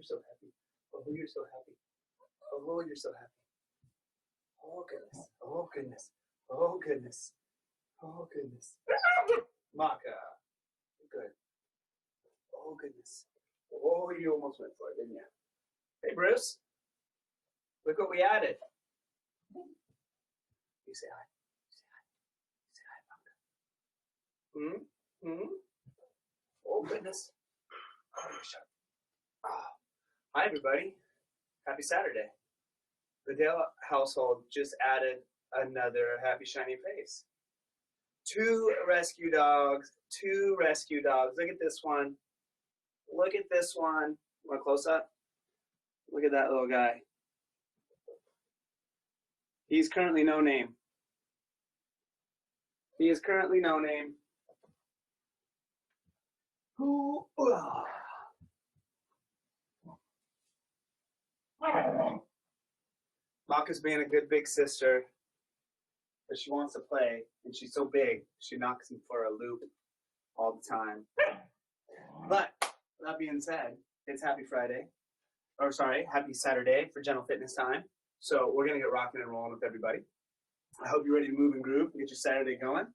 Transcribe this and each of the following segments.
so happy. Oh, you're so happy. Oh, you're so happy. Oh, goodness. Oh, goodness. Oh, goodness. Oh, goodness. Maka. Good. Oh, goodness. Oh, you almost went for it, didn't you? Hey, Bruce. Look what we added. You say hi. Say hi. Say hi, Maka. Oh, goodness. Oh, you're sharp. Oh. Hi, everybody. Happy Saturday. The Dale household just added another happy shiny face. Two rescue dogs. Look at this one. Look at this one. Want a close up? Look at that little guy. He's currently no name. He is currently no name. Who? Maka's being a good big sister, but she wants to play, and she's so big, she knocks him for a loop all the time. But that being said, it's Happy Friday, or sorry, Happy Saturday for Gentle Fitness Time. So we're gonna get rocking and rolling with everybody. I hope you're ready to move and groove and get your Saturday going.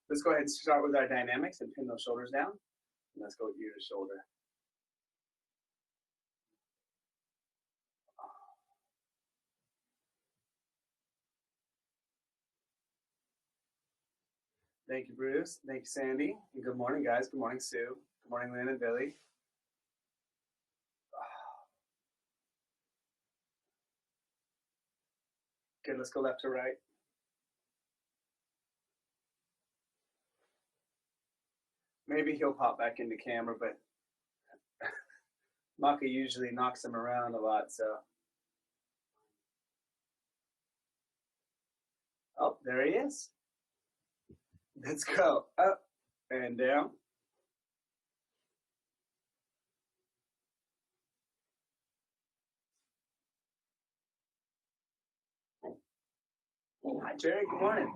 Let's go ahead and start with our dynamics and pin those shoulders down. And let's go ear to shoulder. Thank you, Bruce. Thank you, Sandy. And good morning, guys. Good morning, Sue. Good morning, Lynn and Billy. Good, let's go left to right. Maybe he'll pop back into camera, but Maka usually knocks him around a lot, so. Oh, there he is. Let's go. Up and down. Hi, Jerry. Good morning.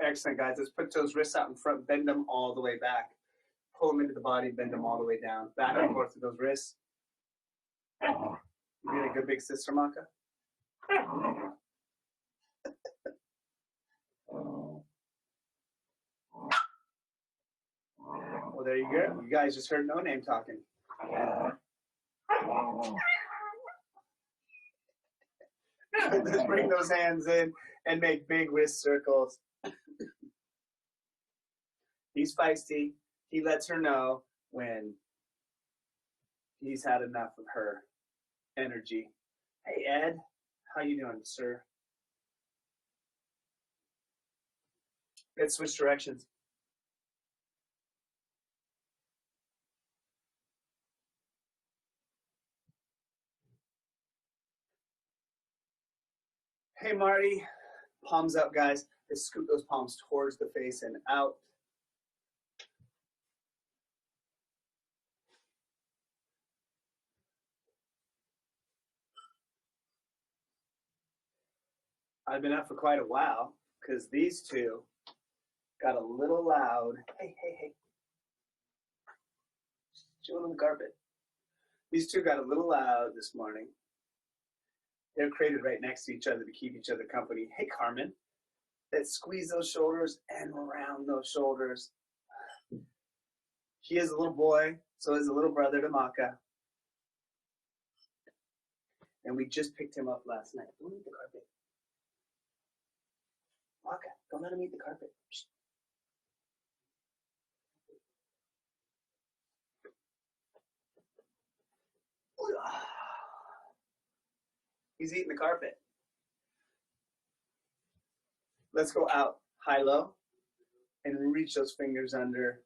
Excellent, guys. Let's put those wrists out in front, bend them all the way back. Pull them into the body, bend them all the way down. Back and forth with those wrists. You're being a good big sister, Maka. Well, there you go. You guys just heard No Name talking. Let's bring those hands in and make big wrist circles. He's feisty. He lets her know when he's had enough of her energy. Hey, Ed. How you doing, sir? Let's switch directions. Hey, Marty. Palms up, guys. Let's scoot those palms towards the face and out. I've been up for quite a while because these two got a little loud. Hey. Chewing on the carpet. These two got a little loud this morning. They're crated right next to each other to keep each other company. Hey, Carmen. Let's squeeze those shoulders and round those shoulders. He is a little boy, so is a little brother to Maka. And we just picked him up last night. Don't eat the carpet. Maka, don't let him eat the carpet. Shh. He's eating the carpet. Let's go out, high-low, and reach those fingers under,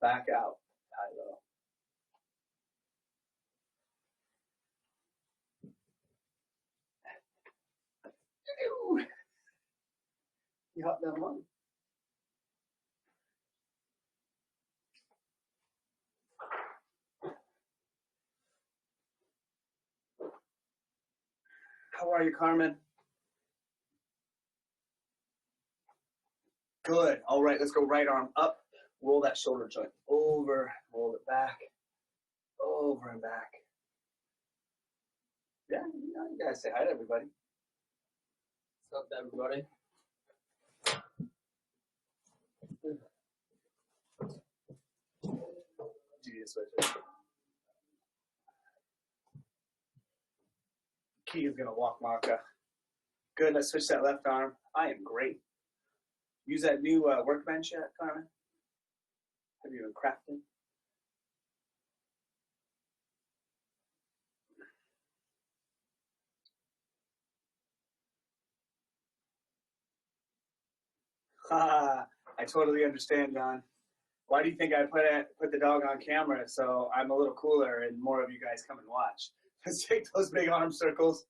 back out, high-low. You hopped down one. How are you, Carmen? Good. All right, let's go right arm up. Roll that shoulder joint over, roll it back, over and back. Yeah, you guys say hi to everybody. What's up, everybody? Key is gonna walk Maka. Good. Let's switch that left arm. I am great. Use that new workbench yet, Carmen? Have you been crafting? I totally understand, John. Why do you think I put the dog on camera so I'm a little cooler and more of you guys come and watch? Let's take those big arm circles.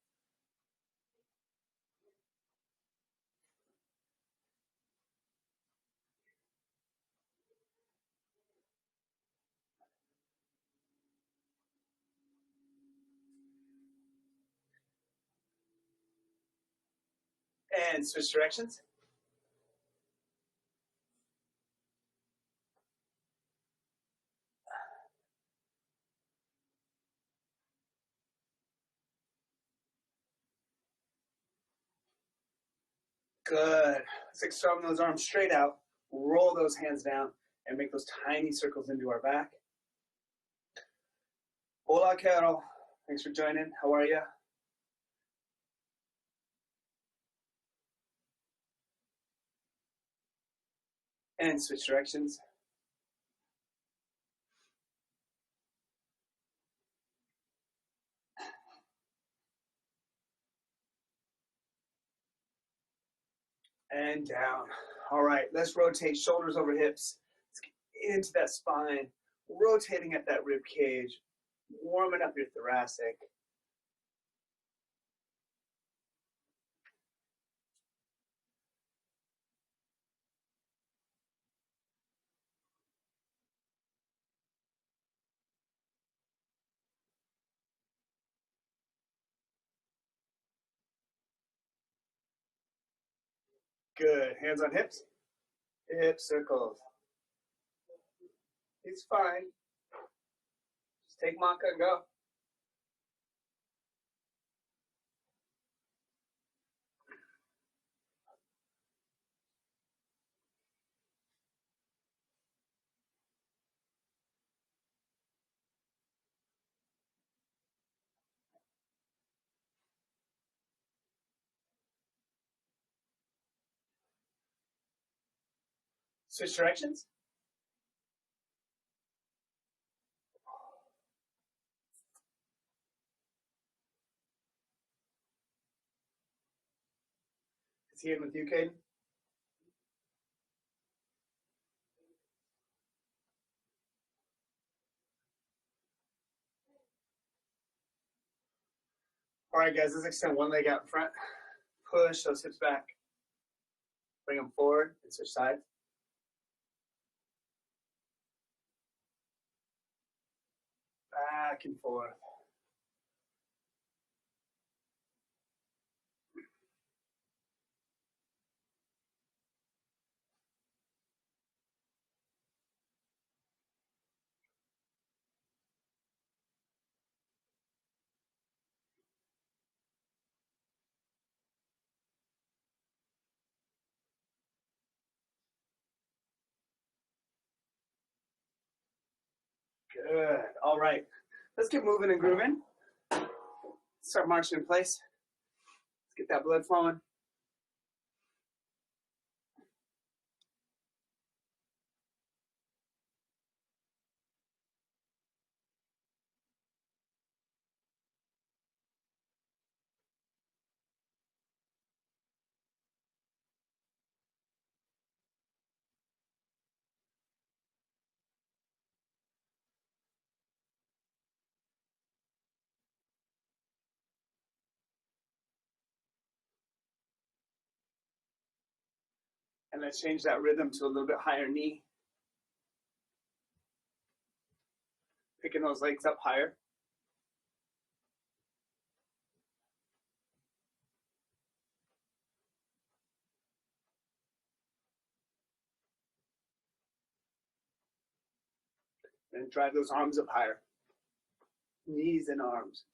And switch directions. Good. Let's extend those arms straight out. Roll those hands down and make those tiny circles into our back. Hola, Carol. Thanks for joining. How are you? And switch directions. And down. All right, let's rotate shoulders over hips. Let's get into that spine, rotating at that rib cage, warming up your thoracic. Good. Hands on hips. Hip circles. It's fine. Just take Maka and go. Switch directions. Is he in with you, Caden? All right, guys, let's extend one leg out in front. Push those hips back. Bring them forward and switch sides. Back and forth. Good. All right. Let's get moving and grooving. Start marching in place. Let's get that blood flowing. And let's change that rhythm to a little bit higher knee. Picking those legs up higher. And drive those arms up higher. Knees and arms.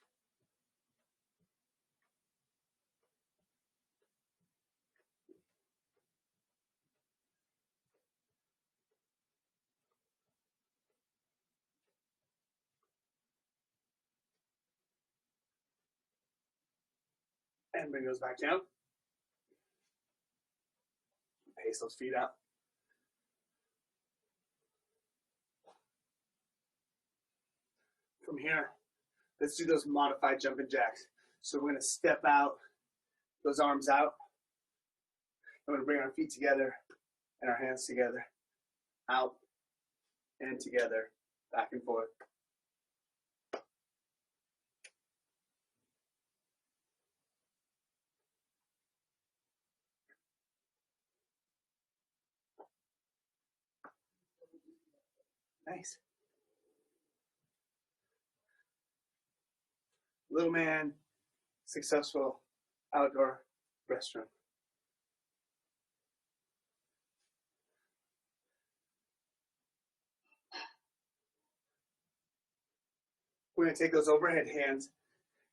And bring those back down. Pace those feet out. From here, let's do those modified jumping jacks. So we're going to step out, those arms out. I'm going to bring our feet together and our hands together. Out and together, back and forth. Nice. Little man, successful outdoor restroom. We're going to take those overhead hands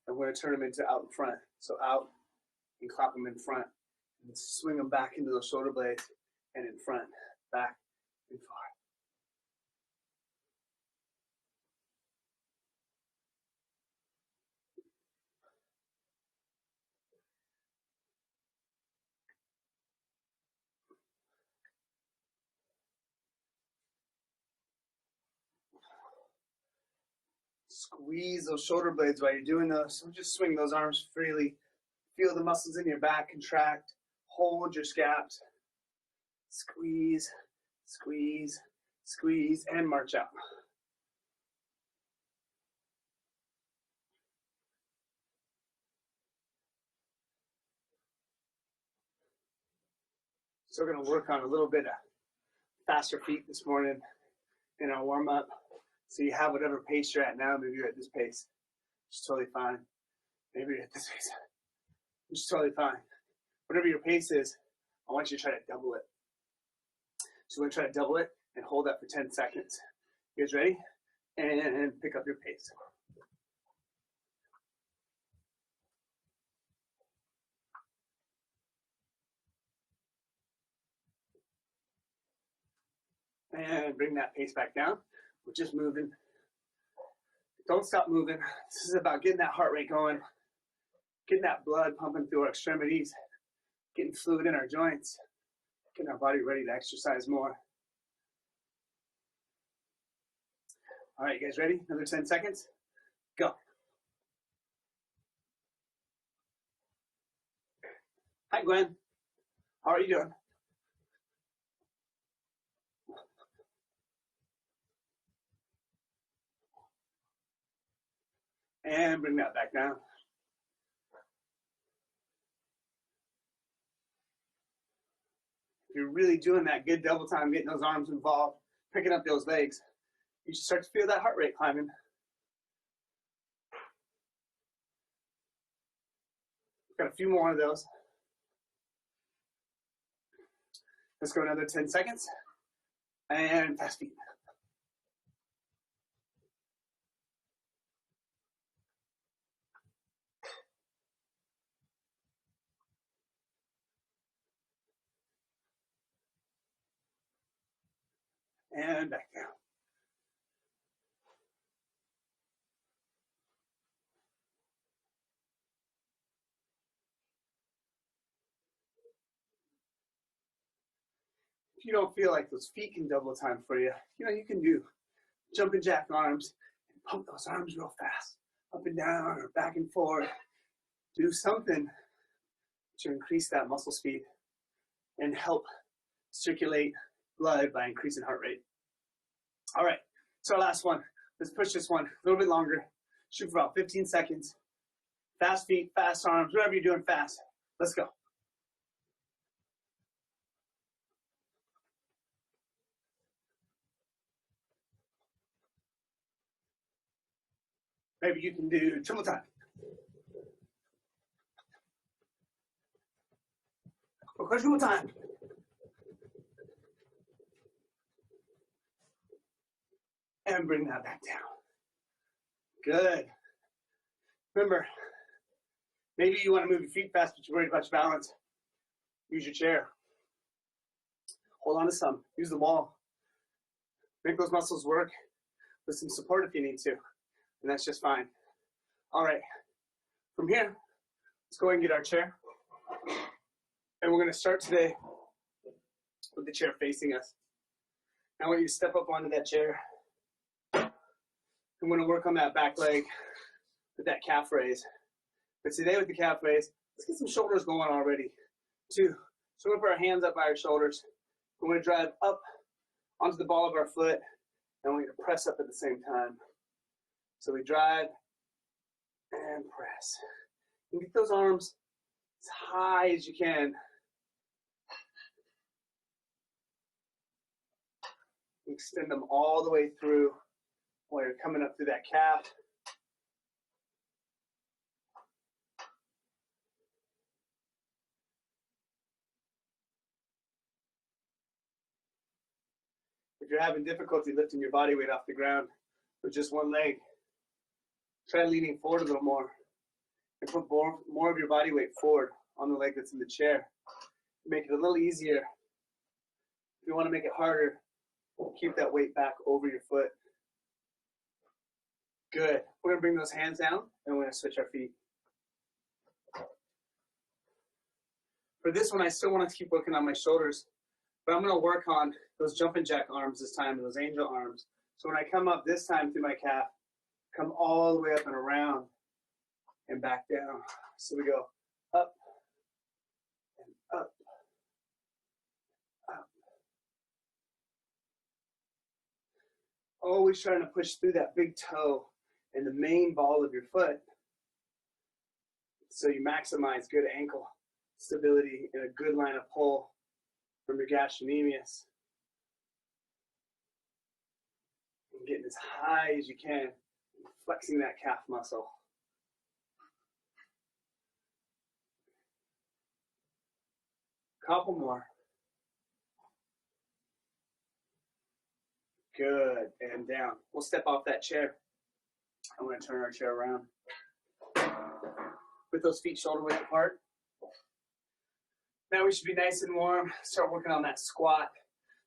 and we're going to turn them into out in front. So out and clap them in front and swing them back into those shoulder blades and in front, back and forth. Squeeze those shoulder blades while you're doing those. So just swing those arms freely. Feel the muscles in your back contract. Hold your scaps. Squeeze, squeeze, squeeze, and march out. So we're going to work on a little bit of faster feet this morning in our warm-up. So you have whatever pace you're at now. Maybe you're at this pace. It's totally fine. Maybe you're at this pace. It's totally fine. Whatever your pace is, I want you to try to double it. So we're going to try to double it and hold that for 10 seconds. You guys ready? And pick up your pace. And bring that pace back down. We're just moving. Don't stop moving. This is about getting that heart rate going, getting that blood pumping through our extremities, getting fluid in our joints, getting our body ready to exercise more. All right, you guys ready? Another 10 seconds. Go. Hi, Gwen. How are you doing? And bring that back down. If you're really doing that good double time, getting those arms involved, picking up those legs, you should start to feel that heart rate climbing. Got a few more of those. Let's go another 10 seconds. And fast feet. And back down. If you don't feel like those feet can double time for you, you can do jumping jack arms and pump those arms real fast, up and down or back and forth. Do something to increase that muscle speed and help circulate blood by increasing heart rate. All right, so our last one. Let's push this one a little bit longer. Shoot for about 15 seconds. Fast feet, fast arms, whatever you're doing fast. Let's go. Maybe you can do triple time. Or quadruple time. And bring that back down. Good. Remember, maybe you want to move your feet fast, but you're worried about your balance. Use your chair. Hold on to some. Use the wall. Make those muscles work with some support if you need to. And that's just fine. All right. From here, let's go ahead and get our chair. And we're going to start today with the chair facing us. I want you to step up onto that chair. I'm going to work on that back leg with that calf raise. But today with the calf raise, let's get some shoulders going already. 2, so we're going to put our hands up by our shoulders. We're going to drive up onto the ball of our foot, and we're going to press up at the same time. So we drive and press. And get those arms as high as you can. Extend them all the way through while you're coming up through that calf. If you're having difficulty lifting your body weight off the ground with just one leg, try leaning forward a little more and put more of your body weight forward on the leg that's in the chair. Make it a little easier. If you want to make it harder, keep that weight back over your foot. Good. We're going to bring those hands down and we're going to switch our feet. For this one, I still want to keep working on my shoulders, but I'm going to work on those jumping jack arms this time, those angel arms. So when I come up this time through my calf, come all the way up and around and back down. So we go up and up, up. Always trying to push through that big toe and the main ball of your foot so you maximize good ankle stability and a good line of pull from your gastrocnemius. And getting as high as you can, flexing that calf muscle. Couple more. Good, and down. We'll step off that chair. I'm going to turn our chair around. With those feet shoulder width apart. Now we should be nice and warm. Start working on that squat.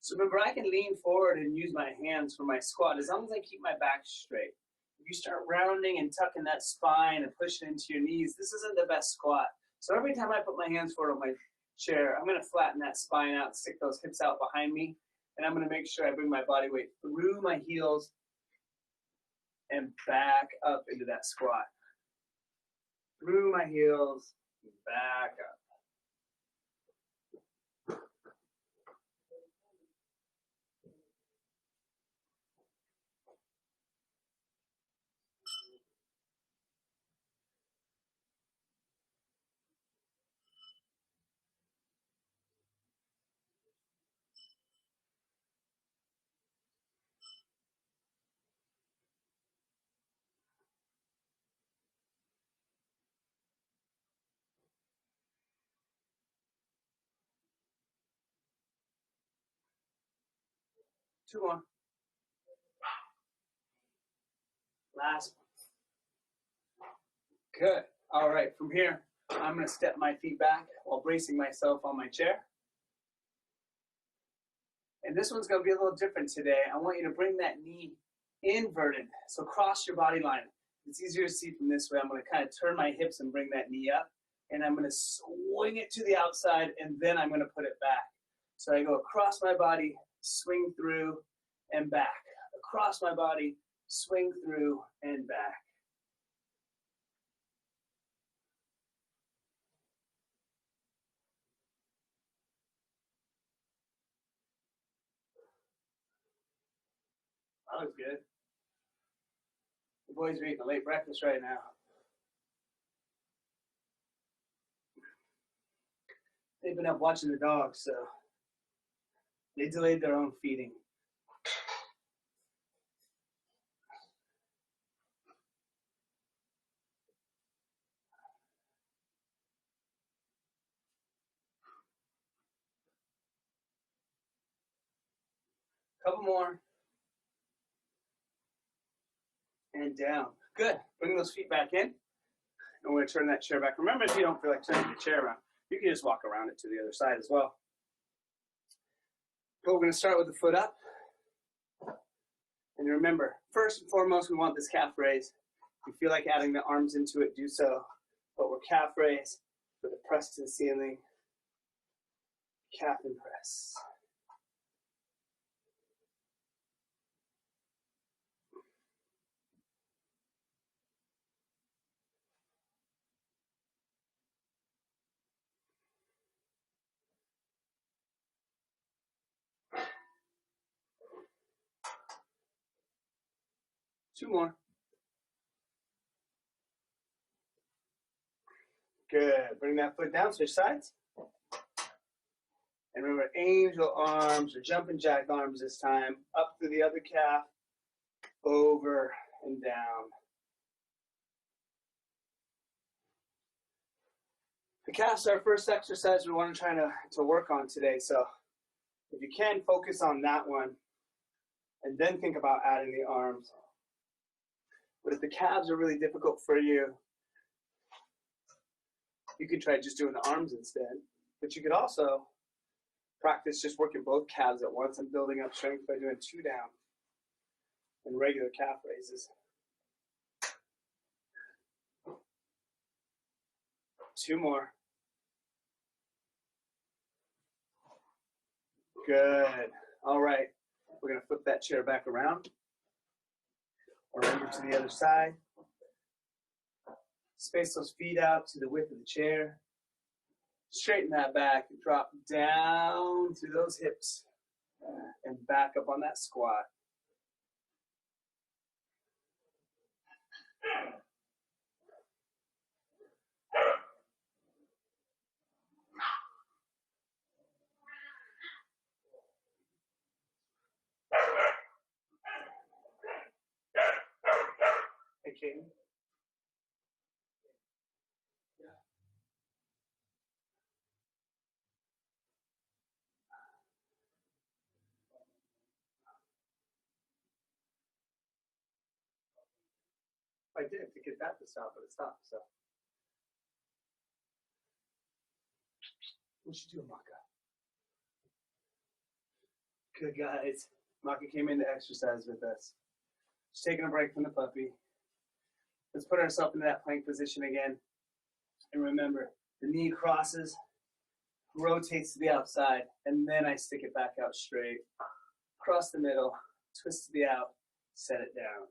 So remember, I can lean forward and use my hands for my squat as long as I keep my back straight. If you start rounding and tucking that spine and pushing into your knees, this isn't the best squat. So every time I put my hands forward on my chair, I'm going to flatten that spine out, stick those hips out behind me, and I'm going to make sure I bring my body weight through my heels and back up into that squat. Through my heels, back up. Two more. Last one. Good. All right, from here, I'm going to step my feet back while bracing myself on my chair. And this one's going to be a little different today. I want you to bring that knee inverted. So cross your body line. It's easier to see from this way. I'm going to kind of turn my hips and bring that knee up. And I'm going to swing it to the outside, and then I'm going to put it back. So I go across my body, swing through, and back. Across my body, swing through, and back. That was good. The boys are eating a late breakfast right now. They've been up watching the dogs, so they delayed their own feeding. Couple more. and down. Good. Bring those feet back in. And we're going to turn that chair back. Remember, if you don't feel like turning the chair around, you can just walk around it to the other side as well. But we're going to start with the foot up. And remember, first and foremost, we want this calf raise. If you feel like adding the arms into it, do so. But we're calf raise with a press to the ceiling. Calf and press. Two more. Good. Bring that foot down, switch sides. And remember, angel arms or jumping jack arms this time. Up through the other calf, over and down. The calves are our first exercise we want to try to work on today. So if you can, focus on that one. And then think about adding the arms. But if the calves are really difficult for you, you could try just doing the arms instead. But you could also practice just working both calves at once and building up strength by doing 2 down and regular calf raises. 2 more. Good. All right. We're going to flip that chair back around. Or over to the other side. Space those feet out to the width of the chair. Straighten that back and drop down through those hips and back up on that squat. Hey, Kaden. I did to get that to stop, but it stopped. So, what you doing, Maka? Good, guys. Maka came in to exercise with us. Just taking a break from the puppy. Let's put ourselves into that plank position again. And remember, the knee crosses, rotates to the outside, and then I stick it back out straight. Cross the middle, twist to the out, set it down.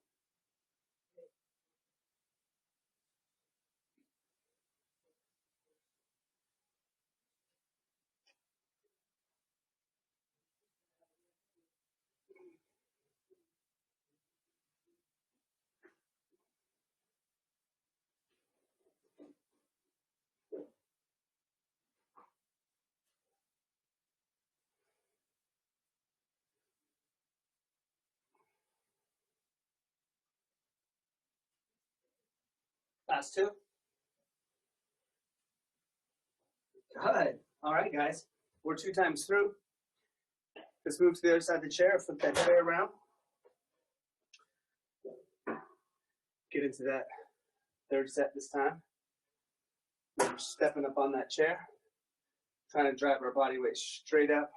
Last 2. Good. All right, guys. We're 2 times through. Let's move to the other side of the chair. Flip that chair around. Get into that 3rd set this time. We're stepping up on that chair. Trying to drive our body weight straight up,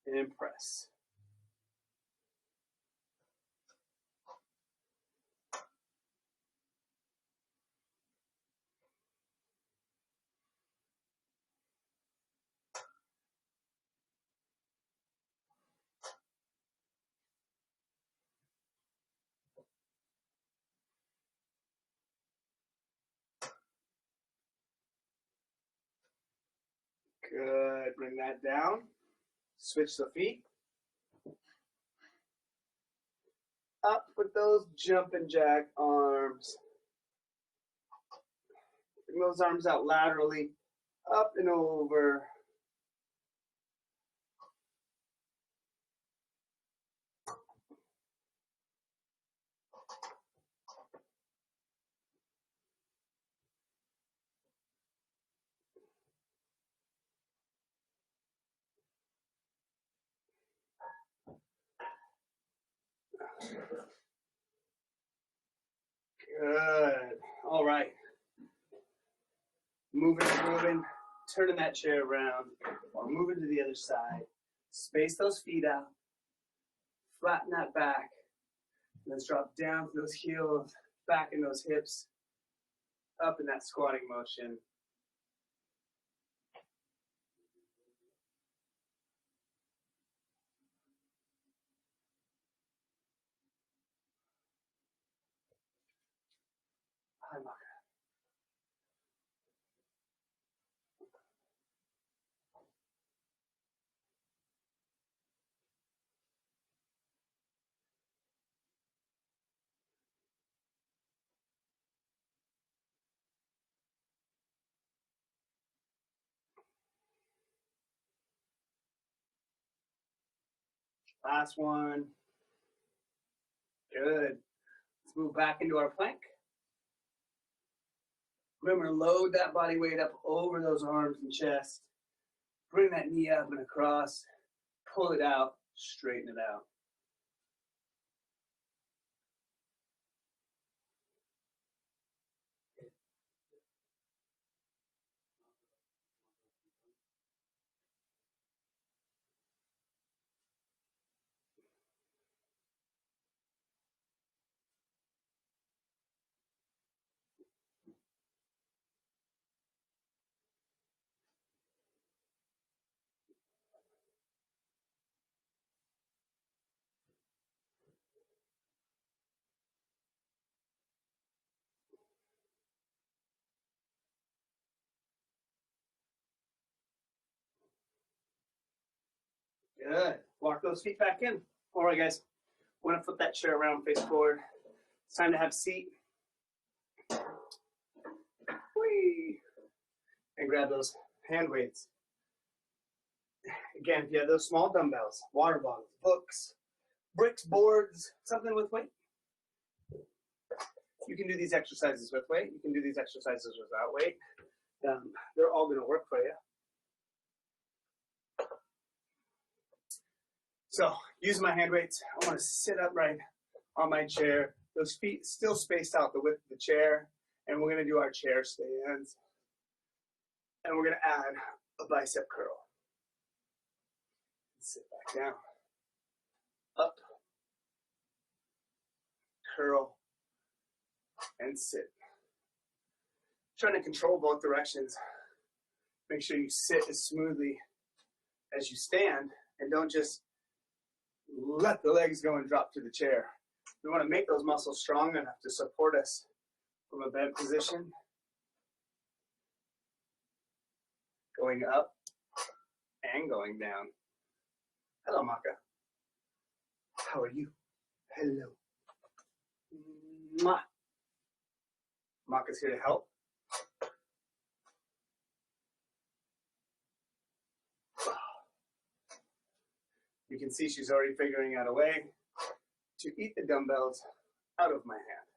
and press. Good. Bring that down. Switch the feet. Up with those jumping jack arms. Bring those arms out laterally, up and over. All right. Moving, turning that chair around, or moving to the other side. Space those feet out. Flatten that back. Let's drop down to those heels, back in those hips, up in that squatting motion. Hi, Maka. Last one. Good. Let's move back into our plank. Remember, load that body weight up over those arms and chest. Bring that knee up and across. Pull it out. Straighten it out. Good. Walk those feet back in. All right, guys. We're going to flip that chair around, face forward. It's time to have a seat. Whee! And grab those hand weights. Again, if you have those small dumbbells, water bottles, books, bricks, boards, something with weight, you can do these exercises with weight. You can do these exercises without weight. They're all going to work for you. So, using my hand weights, I want to sit upright on my chair. Those feet still spaced out the width of the chair. And we're going to do our chair stands. And we're going to add a bicep curl. Sit back down. Up. Curl. And sit. Trying to control both directions. Make sure you sit as smoothly as you stand. And don't just let the legs go and drop to the chair. We want to make those muscles strong enough to support us from a bed position. Going up and going down. Hello, Maka. How are you? Hello. Mwah. Maka's here to help. You can see she's already figuring out a way to eat the dumbbells out of my hand.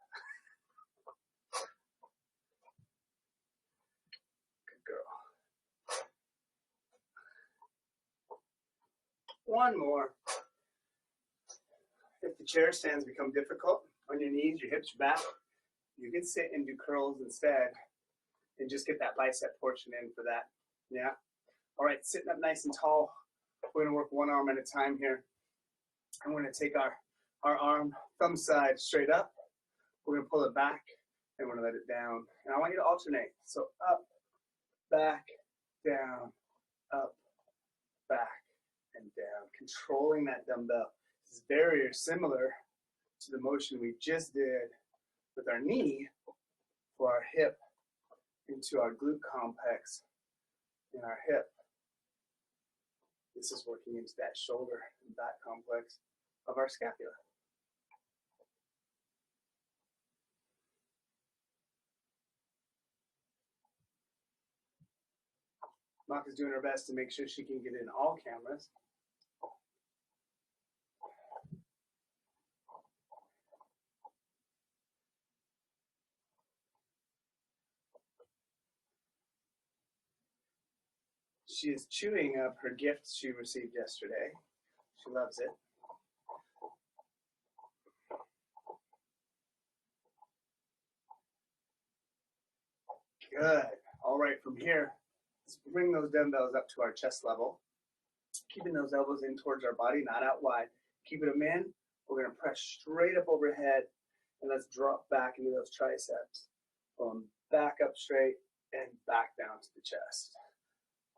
Good girl. One more. If the chair stands become difficult on your knees, your hips, your back, you can sit and do curls instead and just get that bicep portion in for that. Yeah? All right, sitting up nice and tall. We're going to work one arm at a time here. I'm going to take our arm, thumb side straight up. We're going to pull it back, and we're going to let it down. And I want you to alternate. So up, back, down, up, back, and down. Controlling that dumbbell. This is very similar to the motion we just did with our knee for our hip into our glute complex in our hip. This is working into that shoulder and back complex of our scapula. Maka's doing her best to make sure she can get in all cameras. She is chewing up her gift she received yesterday. She loves it. Good. All right, from here, let's bring those dumbbells up to our chest level. Keeping those elbows in towards our body, not out wide. Keeping them in. We're going to press straight up overhead, and let's drop back into those triceps. Going back up straight and back down to the chest.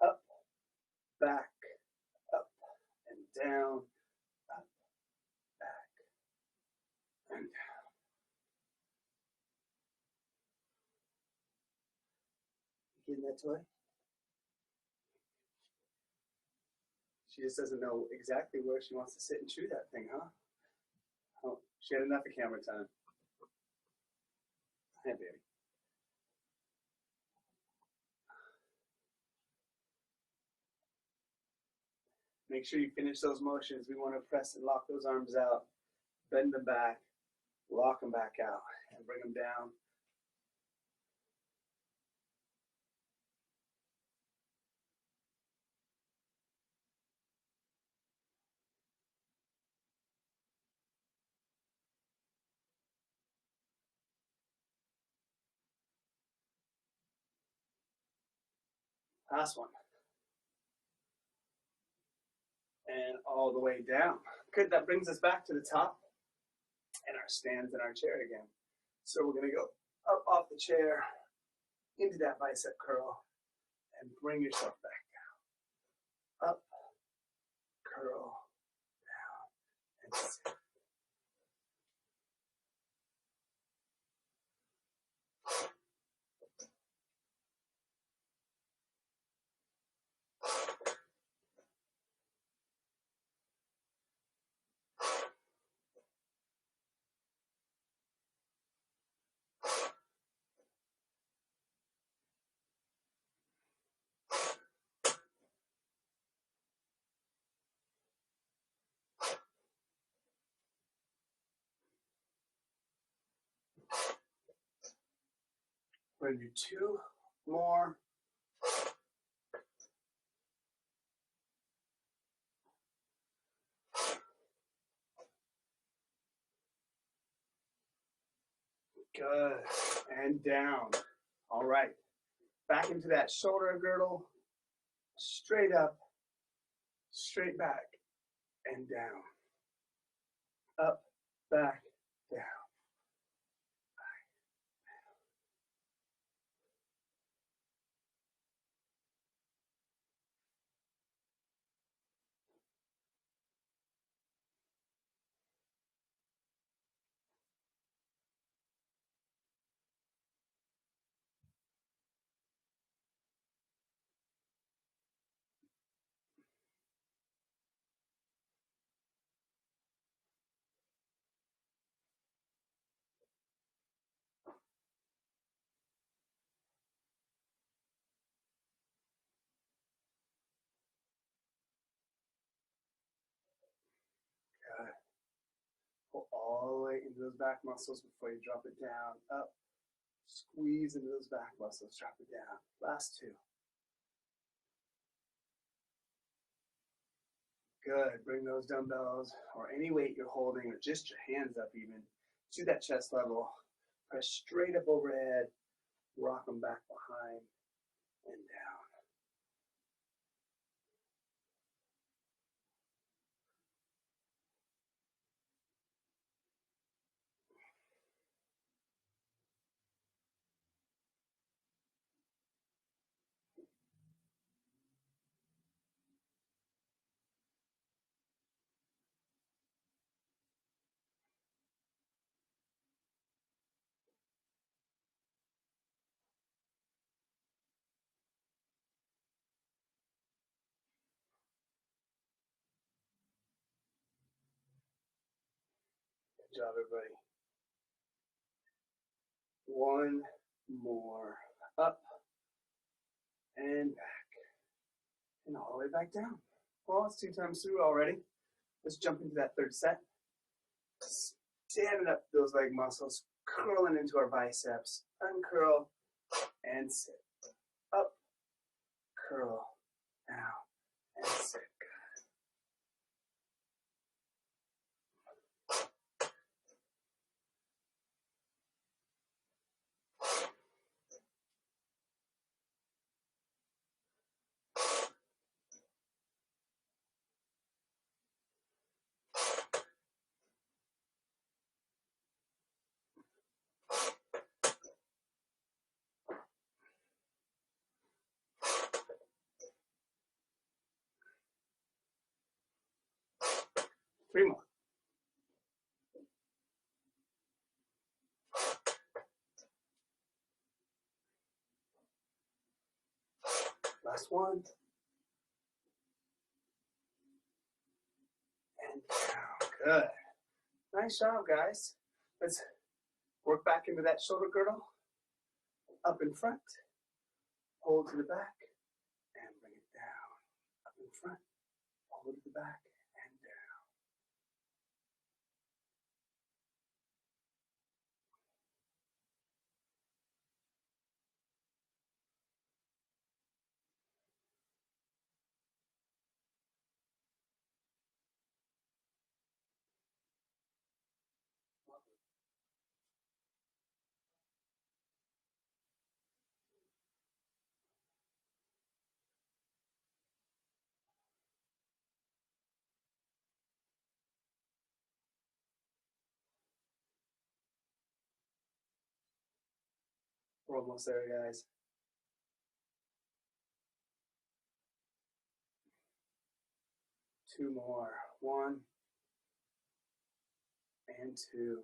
Up, back, up, and down. Up, back, and down. You getting that, Toy? She just doesn't know exactly where she wants to sit and chew that thing, huh? Oh, she had enough of camera time. Hey, baby. Make sure you finish those motions. We want to press and lock those arms out, bend them back, lock them back out, and bring them down. Last one. And all the way down. Good, that brings us back to the top and our stands in our chair again. So we're gonna go up off the chair, into that bicep curl, and bring yourself back down. Up, curl, down, and sit. We're gonna do 2 more. Good, and down. All right, back into that shoulder girdle, straight up, straight back, and down. Up, back, down. Good. Pull all the way into those back muscles before you drop it down. Up, squeeze into those back muscles, drop it down. Last 2. Good, bring those dumbbells or any weight you're holding or just your hands up even to that chest level. Press straight up overhead, rock them back behind and down. Good job, everybody. 1 more. Up and back. And all the way back down. Well, it's 2 times through already. Let's jump into that 3rd set. Standing up those leg muscles, curling into our biceps. Uncurl and sit. Up, curl, down, and sit. 3 more. Last one. And down. Good. Nice job, guys. Let's work back into that shoulder girdle. Up in front. Hold to the back. And bring it down. Up in front. Hold to the back. And down. We're almost there, guys. Two more. 1 and 2.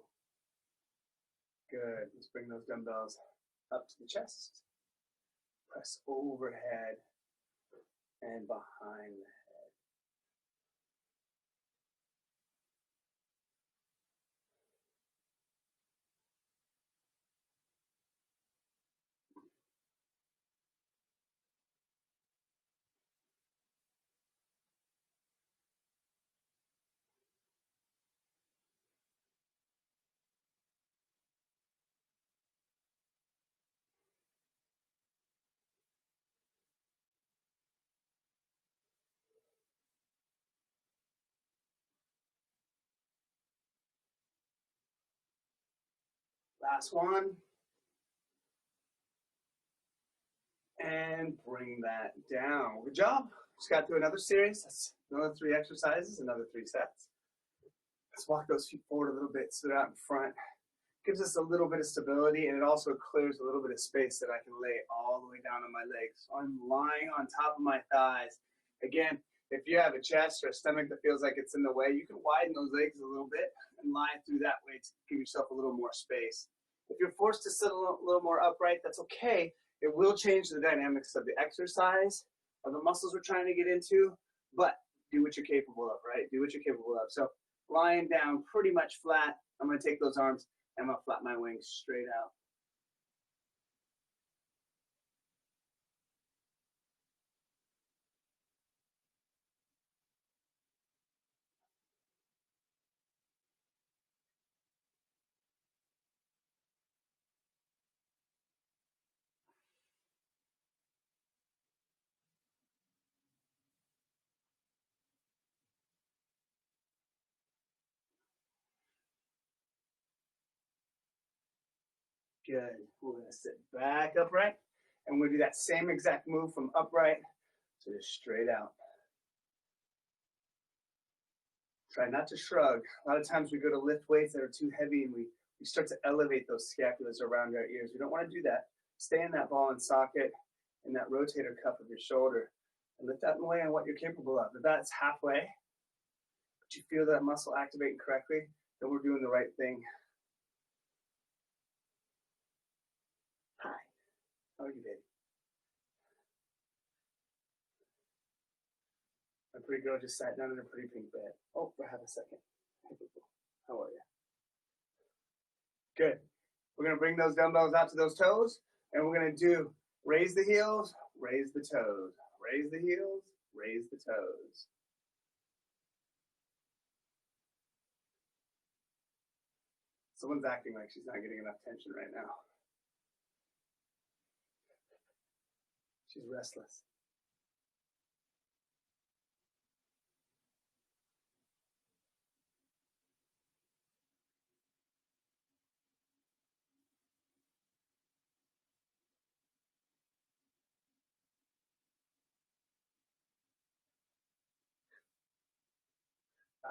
Good. Let's bring those dumbbells up to the chest. Press overhead and behind the head. Last one. And bring that down. Good job. Just got through another series. That's another 3 exercises, another 3 sets. Let's walk those feet forward a little bit so they're out in front. Gives us a little bit of stability, and it also clears a little bit of space that I can lay all the way down on my legs. So I'm lying on top of my thighs. Again, if you have a chest or a stomach that feels like it's in the way, you can widen those legs a little bit and lie through that way to give yourself a little more space. If you're forced to sit a little more upright, that's okay. It will change the dynamics of the exercise, of the muscles we're trying to get into, but do what you're capable of, right? Do what you're capable of. So lying down pretty much flat, I'm going to take those arms and I'm going to flap my wings straight out. Good. We're going to sit back upright, and we're going to do that same exact move from upright to just straight out. Try not to shrug. A lot of times we go to lift weights that are too heavy, and we start to elevate those scapulas around our ears. We don't want to do that. Stay in that ball and socket and that rotator cuff of your shoulder, and lift that away on what you're capable of. If that's halfway, but you feel that muscle activating correctly, then we're doing the right thing. Hi. How are you, baby? My pretty girl just sat down in her pretty pink bed. Oh, for half a second. How are you? Good. We're going to bring those dumbbells out to those toes, and we're going to do raise the heels, raise the toes, raise the heels, raise the toes. Someone's acting like she's not getting enough tension right now. She's restless.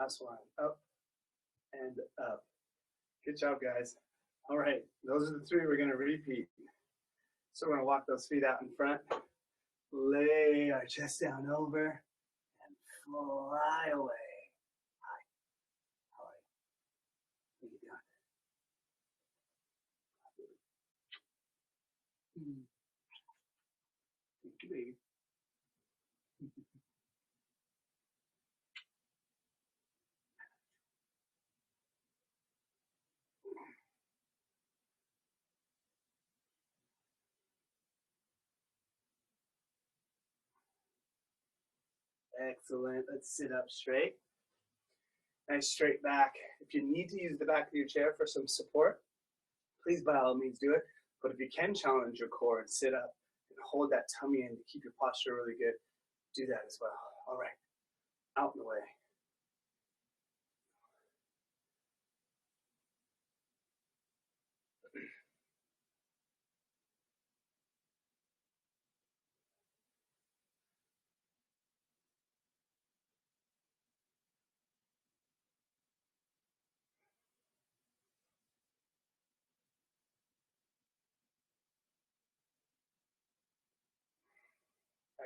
Last one. Up and up. Good job, guys. All right. Those are the 3 we're going to repeat. So we're going to walk those feet out in front. Lay our chest down over and fly away. Thank you, baby. Excellent. Let's sit up straight. Nice straight back. If you need to use the back of your chair for some support, please by all means do it. But if you can challenge your core and sit up and hold that tummy in to keep your posture really good, do that as well. All right, out and away.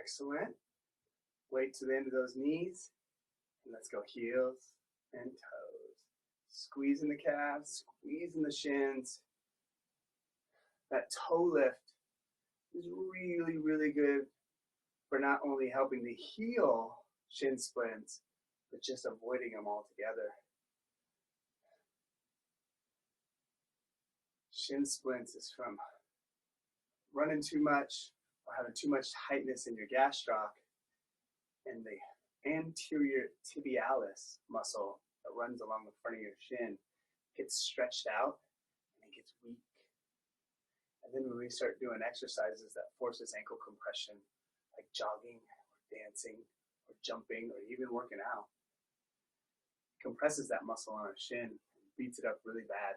Excellent. Weight to the end of those knees. And let's go heels and toes. Squeezing the calves, squeezing the shins. That toe lift is really, really good for not only helping to heal shin splints, but just avoiding them altogether. Shin splints is from running too much or having too much tightness in your gastroc, and the anterior tibialis muscle that runs along the front of your shin gets stretched out and it gets weak. And then when we start doing exercises that forces ankle compression, like jogging or dancing or jumping or even working out, it compresses that muscle on our shin and beats it up really bad.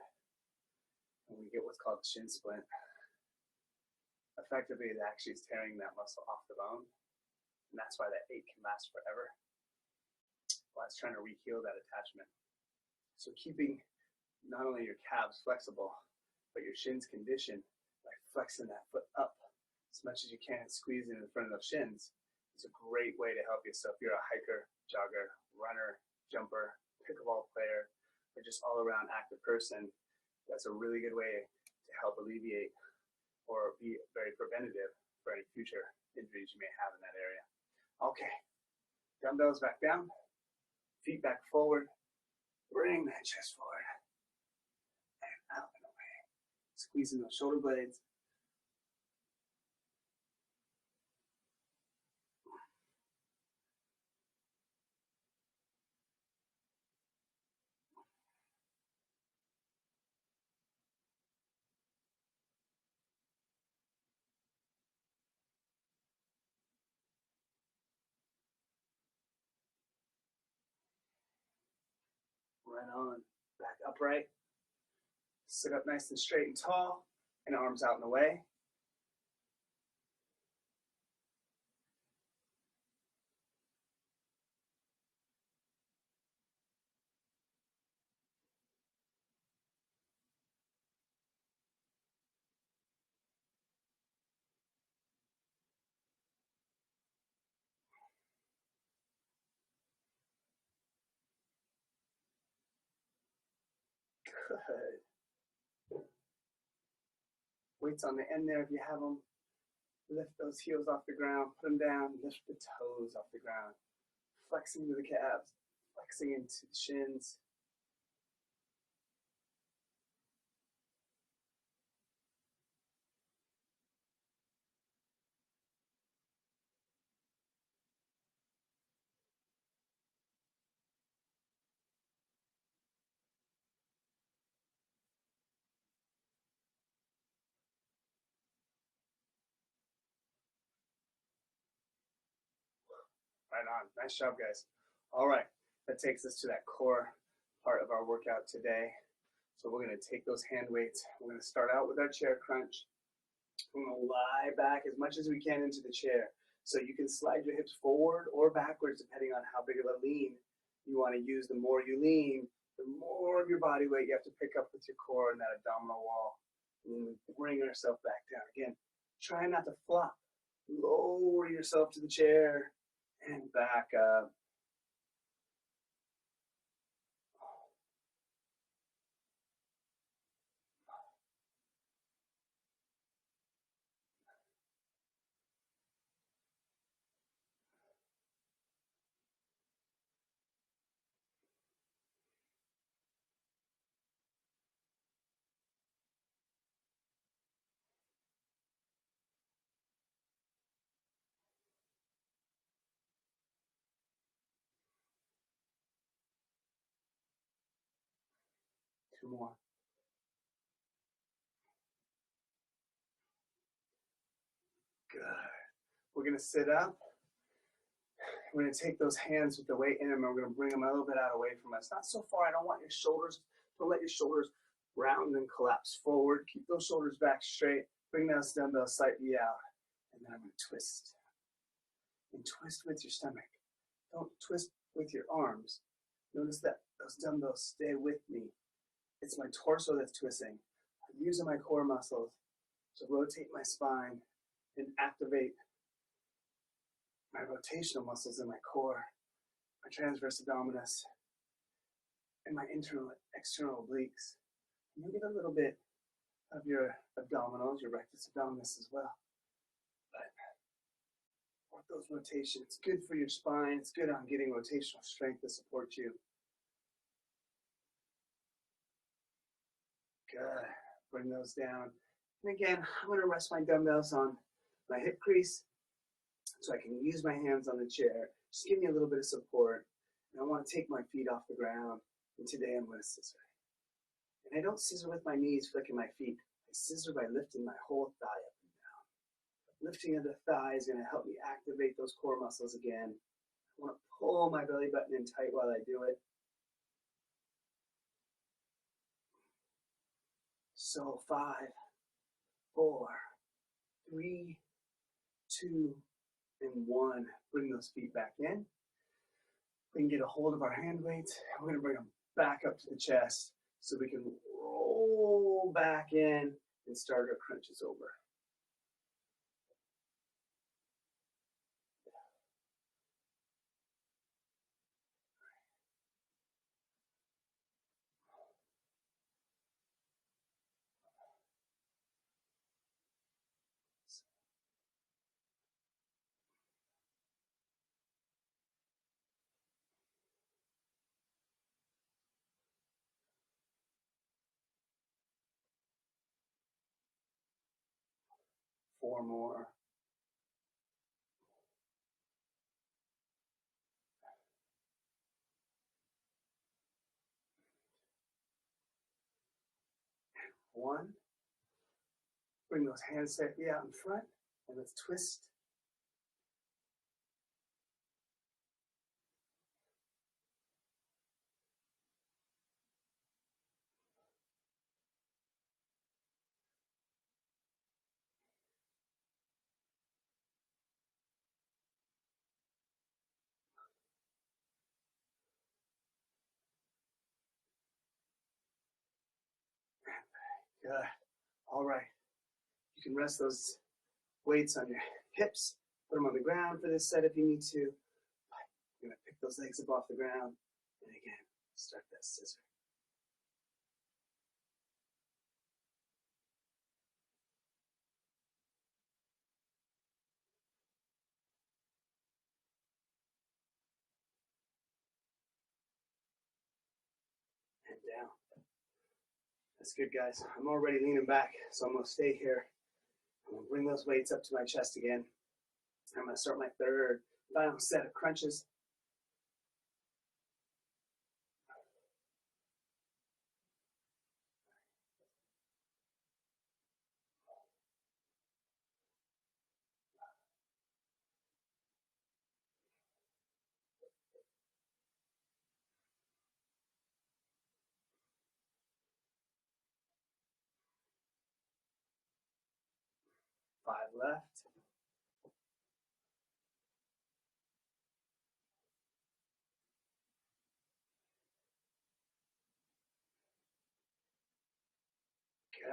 And we get what's called shin splint. Effectively, it actually is tearing that muscle off the bone. And that's why that ache can last forever. While it's trying to re-heal that attachment. So keeping not only your calves flexible, but your shins conditioned by flexing that foot up as much as you can and squeezing in front of those shins is a great way to help you. So if you're a hiker, jogger, runner, jumper, pickleball player, or just all-around active person, that's a really good way to help alleviate or be very preventative for any future injuries you may have in that area. Okay, dumbbells back down, feet back forward, bring that chest forward, and out and away. Squeezing those shoulder blades. Right on, back upright. Sit up nice and straight and tall, and arms out and away. Good. Weights on the end there if you have them. Lift those heels off the ground, put them down, lift the toes off the ground. Flexing to the calves, flexing into the shins. Right on. Nice job, guys. All right. That takes us to that core part of our workout today. So we're going to take those hand weights. We're going to start out with our chair crunch. We're going to lie back as much as we can into the chair. So you can slide your hips forward or backwards depending on how big of a lean you want to use. The more you lean, the more of your body weight you have to pick up with your core and that abdominal wall. And we bring ourselves back down. Again, try not to flop. Lower yourself to the chair and back up. 2 more. Good. We're going to sit up. We're going to take those hands with the weight in them, and we're going to bring them a little bit out away from us. Not so far. I don't want your shoulders. Don't let your shoulders round and collapse forward. Keep those shoulders back straight. Bring those dumbbells slightly out. And then I'm going to twist. And twist with your stomach. Don't twist with your arms. Notice that those dumbbells stay with me. It's my torso that's twisting. I'm using my core muscles to rotate my spine and activate my rotational muscles in my core, my transverse abdominis, and my internal external obliques. And you get a little bit of your abdominals, your rectus abdominis as well. But work those rotations. It's good for your spine. It's good on getting rotational strength to support you. Good. Bring those down. And again, I'm going to rest my dumbbells on my hip crease so I can use my hands on the chair. Just give me a little bit of support. And I want to take my feet off the ground. And today I'm going to scissor. And I don't scissor with my knees flicking my feet. I scissor by lifting my whole thigh up and down. Lifting of the thigh is going to help me activate those core muscles again. I want to pull my belly button in tight while I do it. So 5, 4, 3, 2, and 1. Bring those feet back in. We can get a hold of our hand weights. We're going to bring them back up to the chest so we can roll back in and start our crunches over. Four more. One. Bring those hands slightly out in front, and let's twist. Good. All right. You can rest those weights on your hips. Put them on the ground for this set if you need to. You're going to pick those legs up off the ground. And again, start that scissor. And down. That's good, guys. I'm already leaning back, so I'm going to stay here. I'm going to bring those weights up to my chest again. I'm going to start my third, final set of crunches. Five left. Good.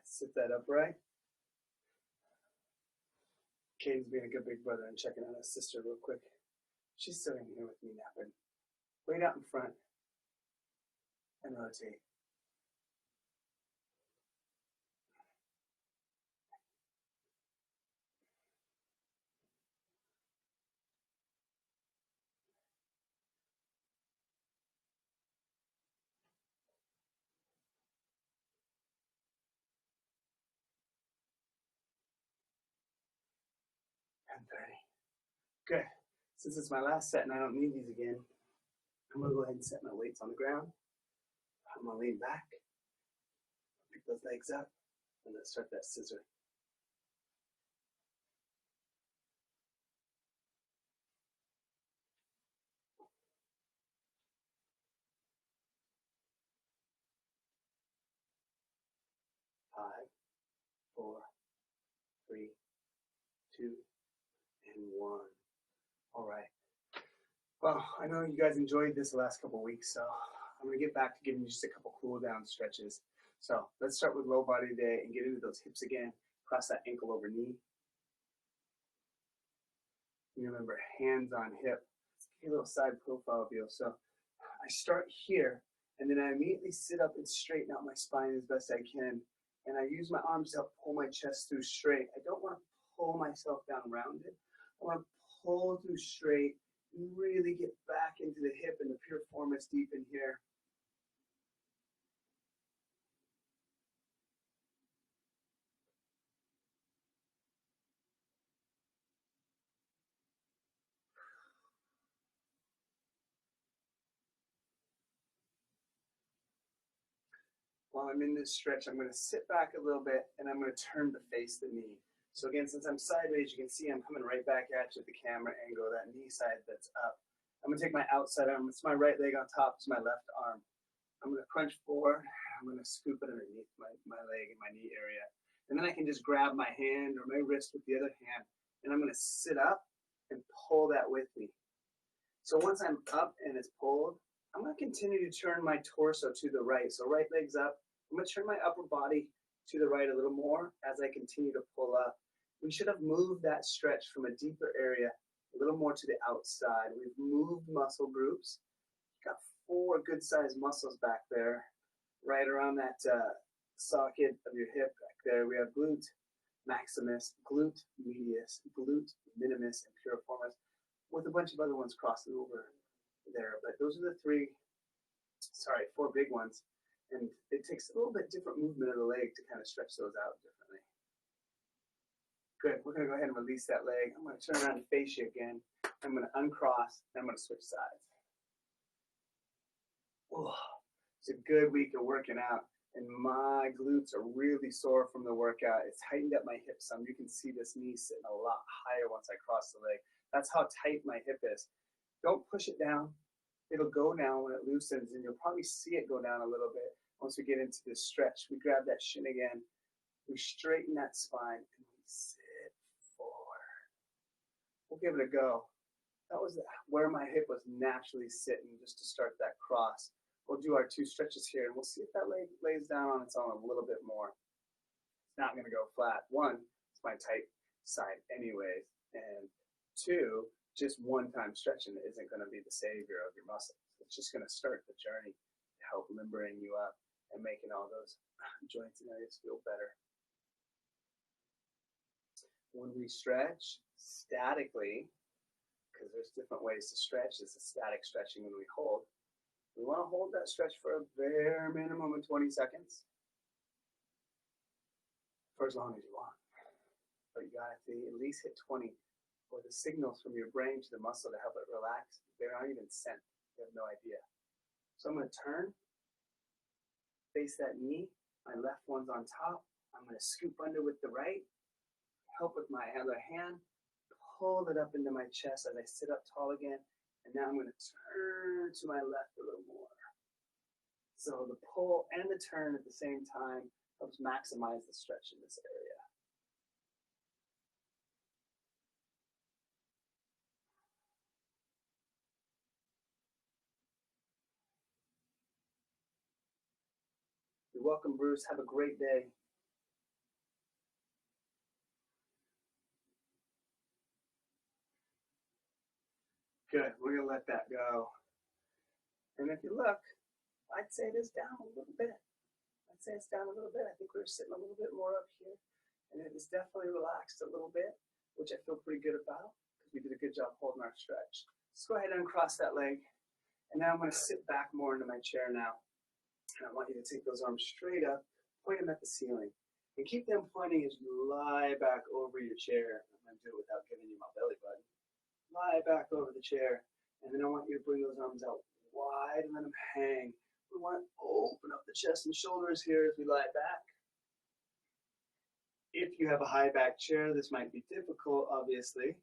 Sit that upright. Caden's being a good big brother and checking on his sister real quick. She's sitting here with me napping. Weight out in front and rotate. And 30. Good. Since it's my last set and I don't need these again, I'm going to go ahead and set my weights on the ground. I'm gonna lean back, pick those legs up, and let's start that scissor. Five, four, three, two, and one. All right. Well, I know you guys enjoyed this the last couple of weeks, so I'm gonna get back to giving you just a couple cool down stretches. So let's start with low body today and get into those hips again. Cross that ankle over knee. You remember, hands on hip. Let's get a little side profile view. So I start here, and then I immediately sit up and straighten out my spine as best I can. And I use my arms to help pull my chest through straight. I don't want to pull myself down rounded. I want to pull through straight and really get back into the hip and the piriformis deep in here. While I'm in this stretch, I'm going to sit back a little bit and I'm going to turn to face the knee. So again, since I'm sideways, you can see I'm coming right back at you at the camera angle, that knee side that's up. I'm going to take my outside arm, it's my right leg on top, it's my left arm. I'm going to crunch forward, I'm going to scoop it underneath my leg and my knee area. And then I can just grab my hand or my wrist with the other hand, and I'm going to sit up and pull that with me. So once I'm up and it's pulled, I'm going to continue to turn my torso to the right. So right leg's up. I'm going to turn my upper body to the right a little more as I continue to pull up. We should have moved that stretch from a deeper area a little more to the outside. We've moved muscle groups. Got 4 good-sized muscles back there, right around that socket of your hip back there. We have glute maximus, glute medius, glute minimus, and piriformis, with a bunch of other ones crossing over there. But those are the 4 big ones. And it takes a little bit different movement of the leg to kind of stretch those out differently. Good, we're gonna go ahead and release that leg. I'm gonna turn around and face you again. I'm gonna uncross, and I'm gonna switch sides. Oh, it's a good week of working out, and my glutes are really sore from the workout. It's tightened up my hips some. You can see this knee sitting a lot higher once I cross the leg. That's how tight my hip is. Don't push it down. It'll go down when it loosens, and you'll probably see it go down a little bit once we get into this stretch. We grab that shin again, we straighten that spine, and we sit forward. We'll give it a go. That was where my hip was naturally sitting, just to start that cross. We'll do our 2 stretches here, and we'll see if that leg lays down on its own a little bit more. It's not going to go flat. 1, it's my tight side anyways, and 2, just one-time stretching isn't going to be the savior of your muscles. It's just going to start the journey to help limbering you up and making all those joints and areas feel better. When we stretch statically, because there's different ways to stretch, this is static stretching when we hold. We want to hold that stretch for a bare minimum of 20 seconds, for as long as you want. But you got to at least hit 20. Or the signals from your brain to the muscle to help it relax, they're not even sent. You have no idea. So I'm going to turn, face that knee. My left one's on top. I'm going to scoop under with the right, help with my other hand, pull it up into my chest as I sit up tall again. And now I'm going to turn to my left a little more. So the pull and the turn at the same time helps maximize the stretch in this area. You're welcome, Bruce. Have a great day. Good. We're going to let that go. And if you look, I'd say it is down a little bit. I think we're sitting a little bit more up here. And it is definitely relaxed a little bit, which I feel pretty good about because we did a good job holding our stretch. Let's go ahead and uncross that leg. And now I'm going to sit back more into my chair now. And I want you to take those arms straight up, point them at the ceiling. And keep them pointing as you lie back over your chair. I'm going to do it without giving you my belly button. Lie back over the chair. And then I want you to bring those arms out wide and let them hang We want to open up the chest and shoulders here as we lie back. If you have a high back chair, this might be difficult, obviously.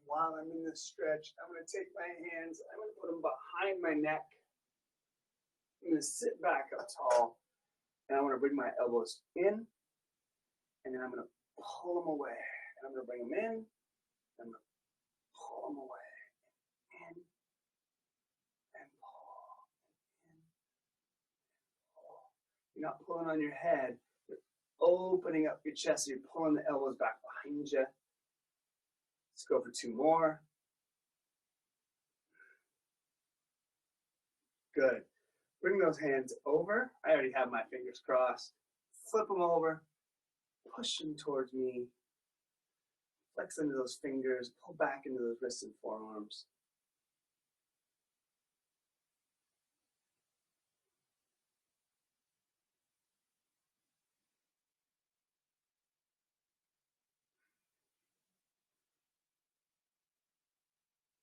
While I'm in this stretch, I'm going to take my hands, I'm going to put them behind my neck. I'm going to sit back up tall, and I want to bring my elbows in, and then I'm going to pull them away. And I'm going to bring them in, and I'm going to pull them away. In, and pull, in, and pull. You're not pulling on your head, you're opening up your chest, so you're pulling the elbows back behind you. Let's go for 2 more. Good. Bring those hands over. I already have my fingers crossed. Flip them over. Push them towards me. Flex into those fingers. Pull back into those wrists and forearms.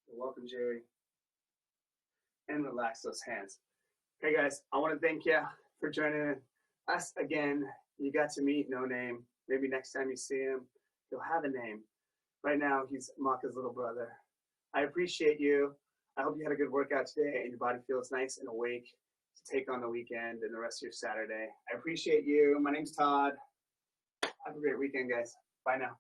You're welcome, Jerry. And relax those hands. Okay, guys, I want to thank you for joining us again. You got to meet No Name. Maybe next time you see him, he'll have a name. Right now, he's Maka's little brother. I appreciate you. I hope you had a good workout today and your body feels nice and awake to take on the weekend and the rest of your Saturday. I appreciate you. My name's Todd. Have a great weekend, guys. Bye now.